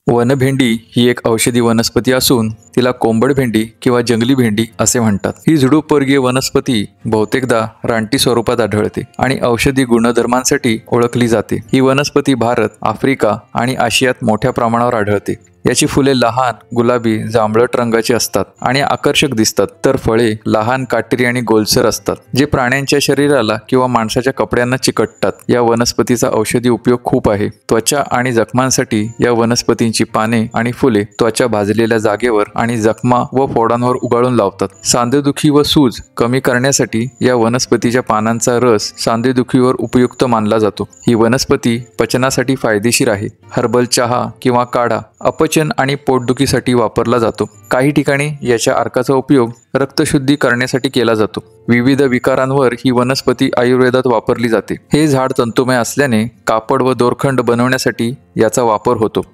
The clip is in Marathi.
वनभेंडी ही एक औषधी वनस्पती असून तिला कोंबड भेंडी किंवा जंगली भेंडी असे म्हणतात। ही झुडूपवर्गीय वनस्पती बहुतेकदा रानटी स्वरूपात आढळते आणि औषधी गुणधर्मांसाठी ओळखली जाते। ही वनस्पती भारत, आफ्रिका आणि आशियात मोठ्या प्रमाणावर आढळते। याची फुले लहान, गुलाबी, जांभळट रंगाची असतात आणि आकर्षक दिसतात, तर फळे लहान, काटेरी आणि गोलसर असतात, जे प्राण्यांच्या शरीराला किंवा माणसाच्या कपड्यांना चिकटतात। या वनस्पतीचा औषधी उपयोग खूप आहे। त्वचा आणि जखमांसाठी या वनस्पतींची पाने आणि फुले त्वचा भाजलेल्या जागेवर आणि जखमा व फोडांवर उगाळून लावतात। सांधेदुखी व सूज कमी करण्यासाठी या वनस्पतीच्या पानांचा रस सांधेदुखीवर उपयुक्त मानला जातो। ही वनस्पती पचनासाठी फायदेशीर आहे। हर्बल चहा किंवा काढा अपचन आणि पोटदुखीसाठी वापरला जातो। काही ठिकाणी याच्या अर्काचा उपयोग रक्तशुद्धी करण्यासाठी केला जातो। विविध विकारांवर ही वनस्पती आयुर्वेदात वापरली जाते। हे झाड तंतुमय असल्याने कापड व दोरखंड बनवण्यासाठी याचा वापर होतो।